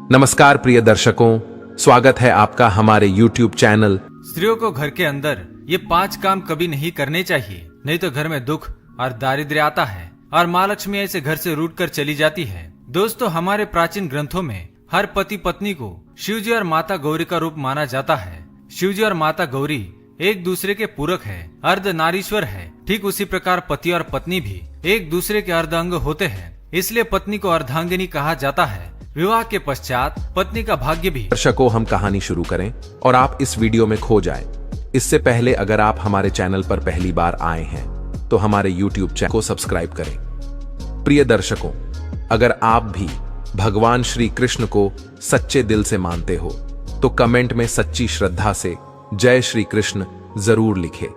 नमस्कार प्रिय दर्शकों, स्वागत है आपका हमारे YouTube चैनल। स्त्रियों को घर के अंदर ये 5 काम कभी नहीं करने चाहिए, नहीं तो घर में दुख और दारिद्र्य आता है और माँ लक्ष्मी ऐसे घर से रूठ कर चली जाती है। दोस्तों, हमारे प्राचीन ग्रंथों में हर पति पत्नी को शिवजी और माता गौरी का रूप माना जाता है। शिवजी और माता गौरी एक दूसरे के पूरक है, अर्ध नारीश्वर है। ठीक उसी प्रकार पति और पत्नी भी एक दूसरे के अर्ध अंग होते हैं, इसलिए पत्नी को अर्धांगिनी कहा जाता है। विवाह के पश्चात पत्नी का भाग्य भी। दर्शकों, हम कहानी शुरू करें और आप इस वीडियो में खो जाएं। इससे पहले अगर आप हमारे चैनल पर पहली बार आए हैं तो हमारे YouTube चैनल को सब्सक्राइब करें। प्रिय दर्शकों, अगर आप भी भगवान श्री कृष्ण को सच्चे दिल से मानते हो तो कमेंट में सच्ची श्रद्धा से जय श्री कृष्ण जरूर लिखें।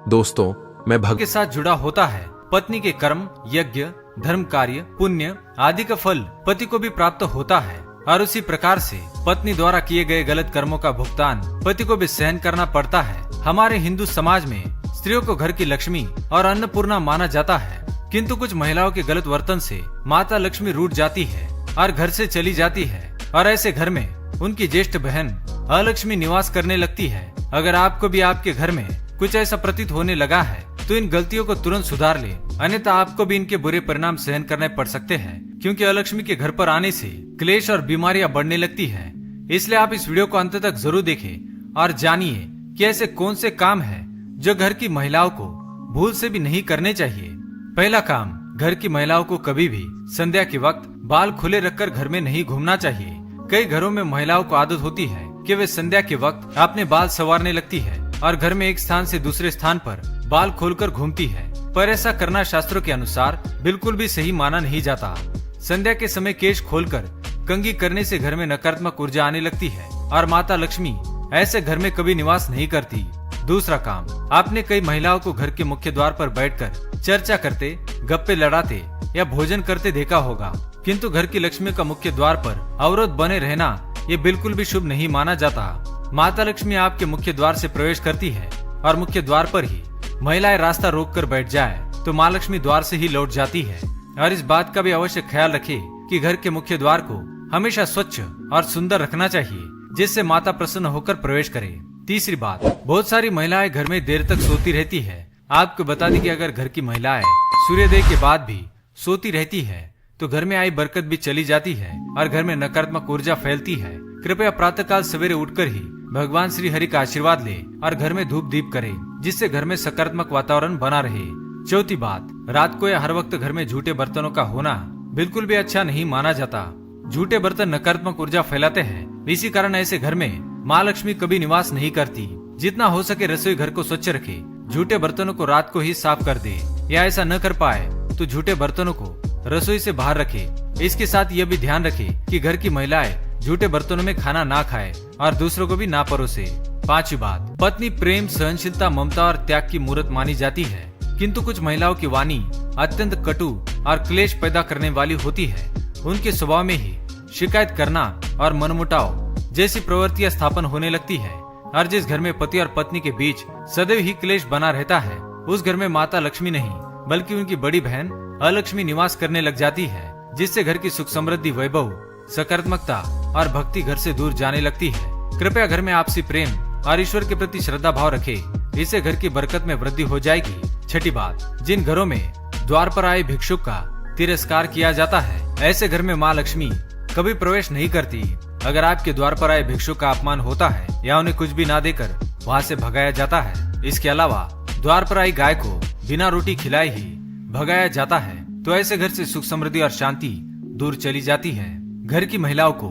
दोस्तों, मैं भगवान के साथ जुड़ा होता है। पत्नी के कर्म, यज्ञ, धर्म कार्य, पुण्य आदि का फल पति को भी प्राप्त होता है और उसी प्रकार से पत्नी द्वारा किए गए गलत कर्मों का भुगतान पति को भी सहन करना पड़ता है। हमारे हिंदू समाज में स्त्रियों को घर की लक्ष्मी और अन्नपूर्णा माना जाता है, किंतु कुछ महिलाओं के गलत वर्तन से माता लक्ष्मी रूठ जाती है और घर से चली जाती है और ऐसे घर में उनकी ज्येष्ठ बहन अलक्ष्मी निवास करने लगती है। अगर आपको भी आपके घर में कुछ ऐसा प्रतीत होने लगा है तो इन गलतियों को तुरंत सुधार ले, अन्यथा आपको भी इनके बुरे परिणाम सहन करने पड़ सकते हैं, क्योंकि अलक्ष्मी के घर पर आने से क्लेश और बीमारियां बढ़ने लगती हैं। इसलिए आप इस वीडियो को अंत तक जरूर देखें और जानिए कि ऐसे कौन से काम हैं जो घर की महिलाओं को भूल से भी नहीं करने चाहिए। पहला काम, घर की महिलाओं को कभी भी संध्या के वक्त बाल खुले रखकर घर में नहीं घूमना चाहिए। कई घरों में महिलाओं को आदत होती है कि वे संध्या के वक्त अपने बाल संवारने लगती है और घर में एक स्थान से दूसरे स्थान पर बाल खोलकर घूमती है, पर ऐसा करना शास्त्रों के अनुसार बिल्कुल भी सही माना नहीं जाता। संध्या के समय केश खोलकर कंघी करने से घर में नकारात्मक ऊर्जा आने लगती है और माता लक्ष्मी ऐसे घर में कभी निवास नहीं करती। दूसरा काम, आपने कई महिलाओं को घर के मुख्य द्वार पर बैठकर चर्चा करते, गप्पे लड़ाते या भोजन करते देखा होगा, किंतु घर की लक्ष्मी का मुख्य द्वार पर अवरोध बने रहना ये बिल्कुल भी शुभ नहीं माना जाता। माता लक्ष्मी आपके मुख्य द्वार से प्रवेश करती है और मुख्य द्वार पर ही महिलाएं रास्ता रोक कर बैठ जाए तो माँ लक्ष्मी द्वार से ही लौट जाती है। और इस बात का भी अवश्य ख्याल रखें कि घर के मुख्य द्वार को हमेशा स्वच्छ और सुंदर रखना चाहिए, जिससे माता प्रसन्न होकर प्रवेश करे। तीसरी बात, बहुत सारी महिलाएं घर में देर तक सोती रहती है। आपको बता दें कि अगर घर की महिलाएं सूर्योदय के बाद भी सोती रहती है तो घर में आई बरकत भी चली जाती है और घर में नकारात्मक ऊर्जा फैलती है। कृपया प्रातःकाल सवेरे उठकर ही भगवान श्री हरि का आशीर्वाद ले और घर में धूप दीप करें, जिससे घर में सकारात्मक वातावरण बना रहे। चौथी बात, रात को या हर वक्त घर में झूठे बर्तनों का होना बिल्कुल भी अच्छा नहीं माना जाता। झूठे बर्तन नकारात्मक ऊर्जा फैलाते हैं, इसी कारण ऐसे घर में माँ लक्ष्मी कभी निवास नहीं करती। जितना हो सके रसोई घर को स्वच्छ रखे, झूठे बर्तनों को रात को ही साफ कर दे, या ऐसा न कर पाए तो झूठे बर्तनों को रसोई से बाहर रखे। इसके साथ यह भी ध्यान रखे कि घर की महिलाएं झूठे बर्तनों में खाना ना खाए और दूसरों को भी ना परोसे। पांचवी बात, पत्नी प्रेम, सहनशीलता, ममता और त्याग की मूर्त मानी जाती है, किंतु कुछ महिलाओं की वाणी अत्यंत कटु और क्लेश पैदा करने वाली होती है। उनके स्वभाव में ही शिकायत करना और मनमुटाव जैसी प्रवृत्तियां स्थापन होने लगती है और जिस घर में पति और पत्नी के बीच सदैव ही क्लेश बना रहता है उस घर में माता लक्ष्मी नहीं बल्कि उनकी बड़ी बहन अलक्ष्मी निवास करने लग जाती है, जिससे घर की सुख समृद्धि, वैभव, सकारात्मकता और भक्ति घर से दूर जाने लगती है। कृपया घर में आपसी प्रेम और ईश्वर के प्रति श्रद्धा भाव रखें, इससे घर की बरकत में वृद्धि हो जाएगी। छठी बात, जिन घरों में द्वार पर आए भिक्षुक का तिरस्कार किया जाता है ऐसे घर में माँ लक्ष्मी कभी प्रवेश नहीं करती। अगर आपके द्वार पर आए भिक्षुक का अपमान होता है या उन्हें कुछ भी ना देकर वहाँ से भगाया जाता है, इसके अलावा द्वार पर आई गाय को बिना रोटी खिलाए ही भगाया जाता है, तो ऐसे घर से सुख समृद्धि और शांति दूर चली जाती है। घर की महिलाओं को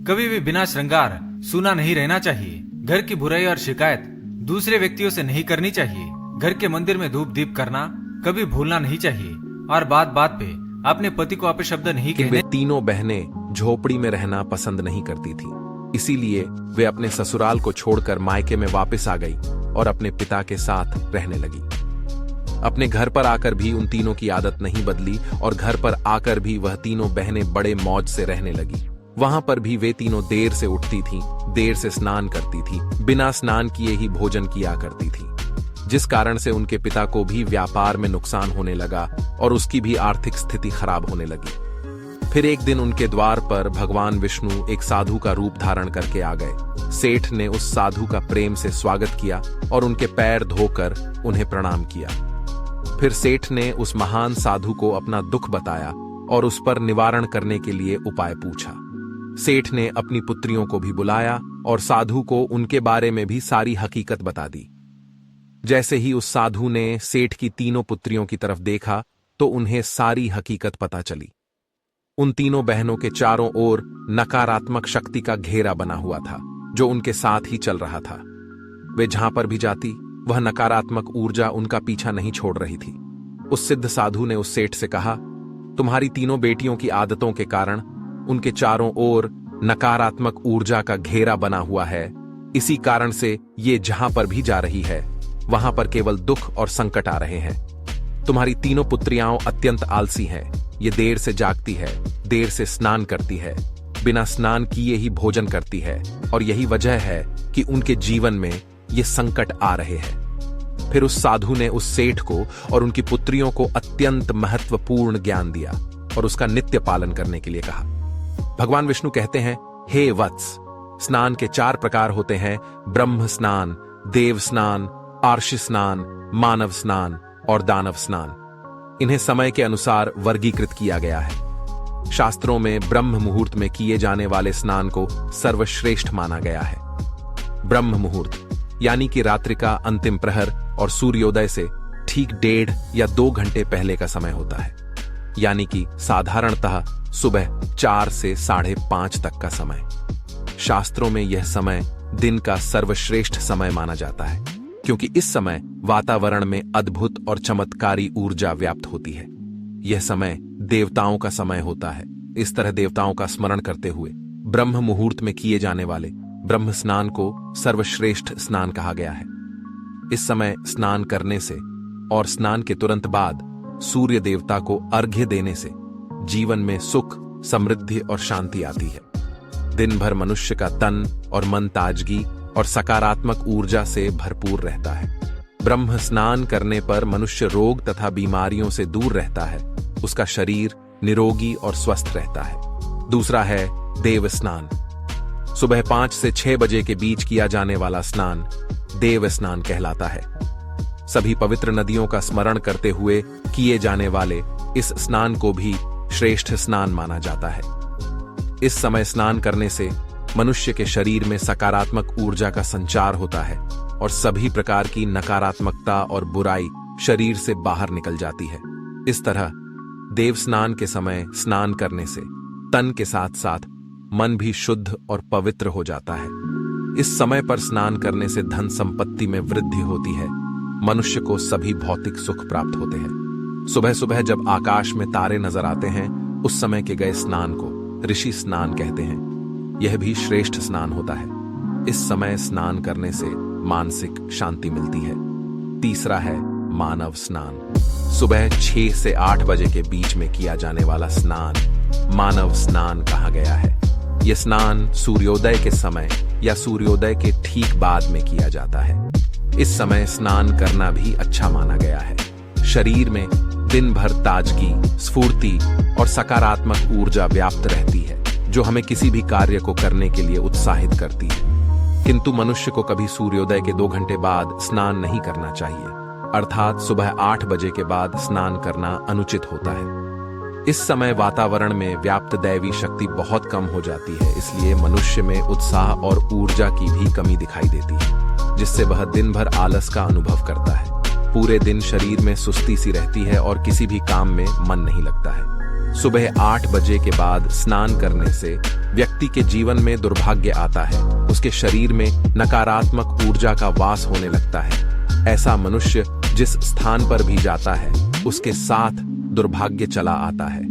कभी भी बिना श्रृंगार सूना नहीं रहना चाहिए। घर की बुराई और शिकायत दूसरे व्यक्तियों से नहीं करनी चाहिए। घर के मंदिर में धूप दीप करना कभी भूलना नहीं चाहिए और बात बात पे अपने पति को अपशब्द नहीं कहने। तीनों बहनें झोपड़ी में रहना पसंद नहीं करती थी, इसीलिए वे अपने ससुराल को छोड़कर मायके में वापस आ गई और अपने पिता के साथ रहने लगी। अपने घर पर आकर भी उन तीनों की आदत नहीं बदली और घर पर आकर भी वह तीनों बहनें बड़े मौज से रहने लगी। वहां पर भी वे तीनों देर से उठती थीं, देर से स्नान करती थी, बिना स्नान किए ही भोजन किया करती थी, जिस कारण से उनके पिता को भी व्यापार में नुकसान होने लगा और उसकी भी आर्थिक स्थिति खराब होने लगी। फिर एक दिन उनके द्वार पर भगवान विष्णु एक साधु का रूप धारण करके आ गए। सेठ ने उस साधु का प्रेम से स्वागत किया और उनके पैर धोकर उन्हें प्रणाम किया। फिर सेठ ने उस महान साधु को अपना दुख बताया और उस पर निवारण करने के लिए उपाय पूछा। सेठ ने अपनी पुत्रियों को भी बुलाया और साधु को उनके बारे में भी सारी हकीकत बता दी। जैसे ही उस साधु ने सेठ की तीनों पुत्रियों की तरफ देखा तो उन्हें सारी हकीकत पता चली। उन तीनों बहनों के चारों ओर नकारात्मक शक्ति का घेरा बना हुआ था जो उनके साथ ही चल रहा था। वे जहां पर भी जाती वह नकारात्मक ऊर्जा उनका पीछा नहीं छोड़ रही थी। उस सिद्ध साधु ने उस सेठ से कहा, तुम्हारी तीनों बेटियों की आदतों के कारण उनके चारों ओर नकारात्मक ऊर्जा का घेरा बना हुआ है। इसी कारण से ये जहां पर भी जा रही है वहां पर केवल दुख और संकट आ रहे हैं। तुम्हारी तीनों पुत्रियां अत्यंत आलसी हैं। ये देर से जागती है, देर से स्नान करती है, बिना स्नान किए ही भोजन करती है और यही वजह है कि उनके जीवन में ये संकट आ रहे हैं। फिर उस साधु ने उस सेठ को और उनकी पुत्रियों को अत्यंत महत्वपूर्ण ज्ञान दिया और उसका नित्य पालन करने के लिए कहा। भगवान विष्णु कहते हैं, हे वत्स, स्नान के 4 प्रकार होते हैं: ब्रह्म स्नान, देव स्नान, आर्षि स्नान, मानव स्नान और दानव स्नान। इन्हें समय के अनुसार वर्गीकृत किया गया है। शास्त्रों में ब्रह्म मुहूर्त में किए जाने वाले स्नान को सर्वश्रेष्ठ माना गया है। ब्रह्म मुहूर्त यानी कि रात्रि का अंतिम प्रहर और सूर्योदय से ठीक 1.5 या 2 घंटे पहले का समय होता है, यानी कि साधारणतः सुबह 4 से 5:30 तक का समय। शास्त्रों में यह समय दिन का सर्वश्रेष्ठ समय माना जाता है क्योंकि इस समय वातावरण में अद्भुत और चमत्कारी ऊर्जा व्याप्त होती है। यह समय देवताओं का समय होता है। इस तरह देवताओं का स्मरण करते हुए ब्रह्म मुहूर्त में किए जाने वाले ब्रह्म स्नान को सर्वश्रेष्ठ स्नान कहा गया है। इस समय स्नान करने से और स्नान के तुरंत बाद सूर्य देवता को अर्घ्य देने से जीवन में सुख, समृद्धि और शांति आती है। दिन भर मनुष्य का तन और मन ताजगी और सकारात्मक ऊर्जा से भरपूर रहता है। ब्रह्म स्नान करने पर मनुष्य रोग तथा बीमारियों से दूर रहता है। उसका शरीर निरोगी और स्वस्थ रहता है। दूसरा है देव स्नान। सुबह 5 से 6 बजे के बीच किया जाने वाला स्नान देव स्नान कहलाता है। सभी पवित्र नदियों का स्मरण करते हुए किए जाने वाले इस स्नान को भी श्रेष्ठ स्नान माना जाता है। इस समय स्नान करने से मनुष्य के शरीर में सकारात्मक ऊर्जा का संचार होता है और सभी प्रकार की नकारात्मकता और बुराई शरीर से बाहर निकल जाती है। इस तरह देव स्नान के समय स्नान करने से तन के साथ साथ मन भी शुद्ध और पवित्र हो जाता है। इस समय पर स्नान करने से धन संपत्ति में वृद्धि होती है। मनुष्य को सभी भौतिक सुख प्राप्त होते हैं। सुबह सुबह जब आकाश में तारे नजर आते हैं उस समय के गए स्नान को ऋषि स्नान कहते हैं। यह भी श्रेष्ठ स्नान होता है। इस समय स्नान करने से मानसिक शांति मिलती है। तीसरा है मानव स्नान। सुबह 6 से 8 बजे के बीच में किया जाने वाला स्नान मानव स्नान कहा गया है। यह स्नान सूर्योदय के समय या सूर्योदय के ठीक बाद में किया जाता है। इस समय स्नान करना भी अच्छा माना गया है। शरीर में दिन भर ताजगी, स्फूर्ति और सकारात्मक ऊर्जा व्याप्त रहती है जो हमें किसी भी कार्य को करने के लिए उत्साहित करती है। किंतु मनुष्य को कभी सूर्योदय के 2 घंटे बाद स्नान नहीं करना चाहिए, अर्थात सुबह 8 बजे के बाद स्नान करना अनुचित होता है। इस समय वातावरण में व्याप्त दैवी शक्ति बहुत कम हो जाती है, इसलिए मनुष्य में उत्साह और ऊर्जा की भी कमी दिखाई देती है, जिससे वह दिन भर आलस का अनुभव करता है। पूरे दिन शरीर में सुस्ती सी रहती है और किसी भी काम में मन नहीं लगता है। सुबह 8 बजे के बाद स्नान करने से व्यक्ति के जीवन में दुर्भाग्य आता है। उसके शरीर में नकारात्मक ऊर्जा का वास होने लगता है। ऐसा मनुष्य जिस स्थान पर भी जाता है उसके साथ दुर्भाग्य चला आता है।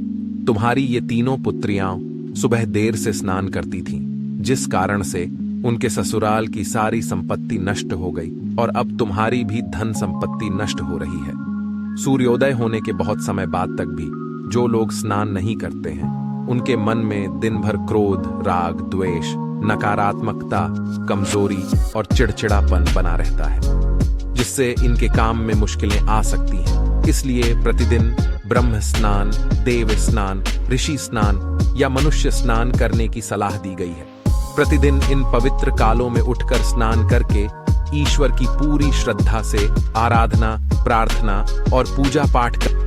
तुम्हारी ये तीनों पुत्रियां सुबह देर से स्नान करती थीं, जिस कारण से उनके ससुराल की सारी संपत्ति नष्ट हो गई और अब तुम्हारी भी धन संपत्ति नष्ट हो रही है। सूर्योदय होने के बहुत समय बाद तक भी जो लोग स्नान नहीं करते हैं उनके मन में दिन भर क्रोध, राग, द्वेष, नकारात्मकता, कमजोरी और चिड़चिड़ापन बना रहता है, जिससे इनके काम में मुश्किलें आ सकती हैं। इसलिए प्रतिदिन ब्रह्म स्नान, देव स्नान, ऋषि स्नान या मनुष्य स्नान करने की सलाह दी गई है। प्रतिदिन इन पवित्र कालों में उठकर स्नान करके ईश्वर की पूरी श्रद्धा से आराधना, प्रार्थना और पूजा पाठ कर